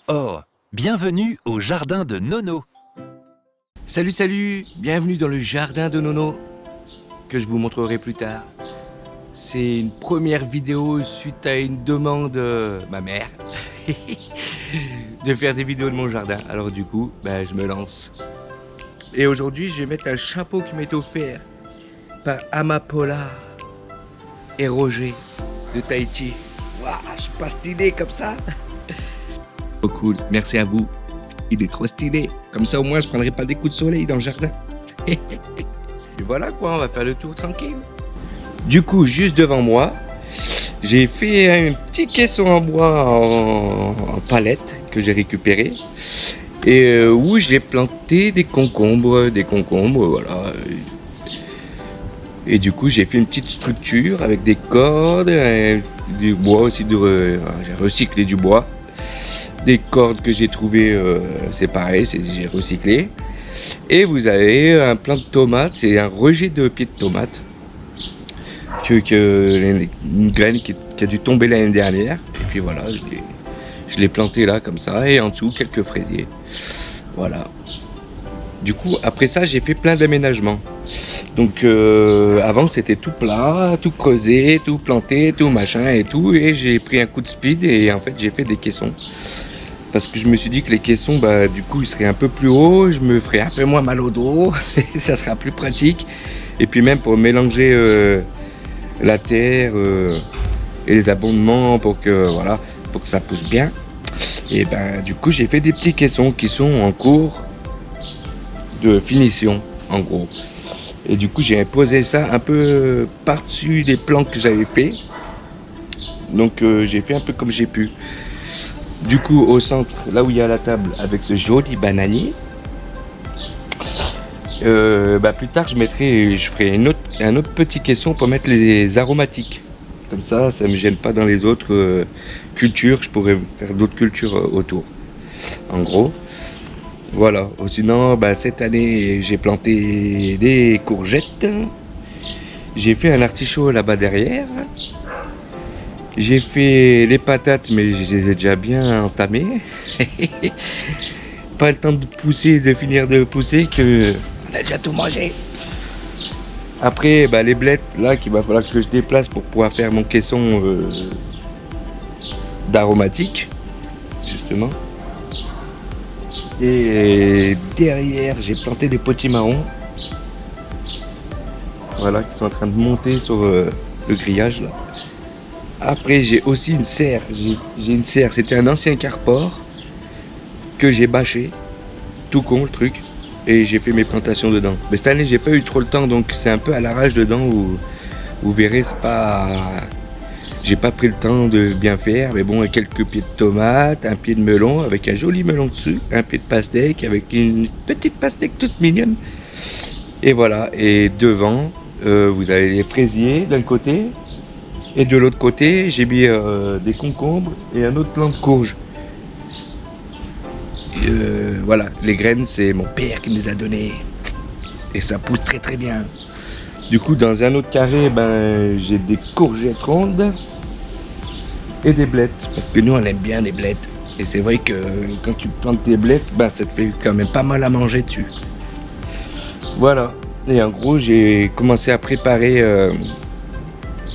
Oh, bienvenue au jardin de Nono. Salut, bienvenue dans le jardin de Nono, que je vous montrerai plus tard. C'est une première vidéo suite à une demande de ma mère de faire des vidéos de mon jardin. Alors du coup, je me lance. Et aujourd'hui, je vais mettre un chapeau qui m'a été offert par Amapola et Roger de Tahiti. Waouh, je suis pas stylé comme ça. Oh cool, merci à vous. Il est trop stylé. Comme ça, au moins, je prendrai pas des coups de soleil dans le jardin. Et voilà quoi, on va faire le tour tranquille. Du coup, juste devant moi, j'ai fait un petit caisson en bois en palette que j'ai récupéré. Et où j'ai planté des concombres, voilà. Et du coup, j'ai fait une petite structure avec des cordes, du bois aussi, j'ai recyclé du bois. Des cordes que j'ai trouvées, c'est pareil, j'ai recyclé. Et vous avez un plant de tomates, c'est un rejet de pieds de tomates. Une graine qui a dû tomber l'année dernière. Et puis voilà, je l'ai planté là comme ça. Et en dessous, quelques fraisiers. Voilà. Du coup, après ça, j'ai fait plein d'aménagements. Donc avant, c'était tout plat, tout creusé, tout planté, tout machin et tout. Et j'ai pris un coup de speed et en fait, j'ai fait des caissons. Parce que je me suis dit que les caissons, du coup, ils seraient un peu plus hauts, je me ferais un peu moins mal au dos, et ça sera plus pratique. Et puis même pour mélanger la terre et les abondements pour que ça pousse bien. Et du coup, j'ai fait des petits caissons qui sont en cours de finition, en gros. Et du coup, j'ai posé ça un peu par-dessus les plans que j'avais fait. Donc j'ai fait un peu comme j'ai pu. Du coup, au centre, là où il y a la table, avec ce joli bananier, plus tard, je ferai un autre petit caisson pour mettre les aromatiques. Comme ça ne me gêne pas dans les autres cultures. Je pourrais faire d'autres cultures autour. En gros, voilà. Sinon, cette année, j'ai planté des courgettes. J'ai fait un artichaut là-bas derrière. J'ai fait les patates, mais je les ai déjà bien entamées. Pas le temps de finir de pousser, que on a déjà tout mangé. Après, les blettes, là, qu'il va falloir que je déplace pour pouvoir faire mon caisson d'aromatique, justement. Et derrière, j'ai planté des potimarrons. Voilà, qui sont en train de monter sur le grillage, là. Après, j'ai aussi une serre. J'ai une serre. C'était un ancien carport que j'ai bâché. Tout con le truc. Et j'ai fait mes plantations dedans. Mais cette année, j'ai pas eu trop le temps, donc c'est un peu à l'arrache dedans où vous verrez, j'ai pas pris le temps de bien faire. Mais bon, quelques pieds de tomates, un pied de melon avec un joli melon dessus, un pied de pastèque avec une petite pastèque toute mignonne. Et voilà. Et devant, vous avez les fraisiers d'un côté. Et de l'autre côté, j'ai mis des concombres et un autre plant de courge. Voilà, les graines, c'est mon père qui me les a données. Et ça pousse très très bien. Du coup, dans un autre carré, j'ai des courgettes rondes et des blettes. Parce que nous, on aime bien les blettes. Et c'est vrai que quand tu plantes des blettes, ça te fait quand même pas mal à manger dessus. Voilà. Et en gros, j'ai commencé à préparer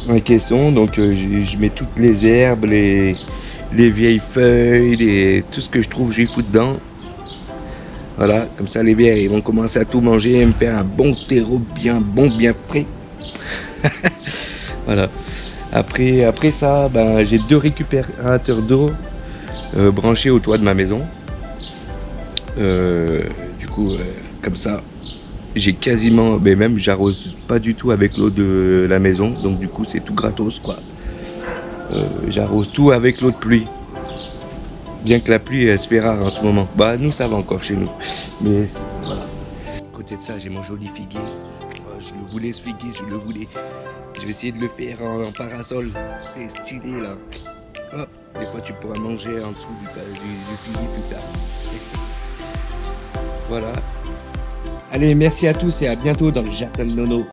un caisson, donc je mets toutes les herbes, les vieilles feuilles, tout ce que je trouve, je les fous dedans. Voilà, comme ça les vers ils vont commencer à tout manger et me faire un bon terreau bien frais. Voilà. Après ça, j'ai 2 récupérateurs d'eau branchés au toit de ma maison. Du coup, comme ça, j'ai quasiment, même j'arrose pas du tout avec l'eau de la maison, donc du coup c'est tout gratos quoi. J'arrose tout avec l'eau de pluie. Bien que la pluie elle se fait rare en ce moment. Nous ça va encore chez nous. Mais voilà. À côté de ça j'ai mon joli figuier. Je le voulais ce figuier, je le voulais. Je vais essayer de le faire en parasol. Très stylé là. Hop, des fois tu pourras manger en dessous du figuier plus tard. Voilà. Allez, merci à tous et à bientôt dans le jardin de Nono.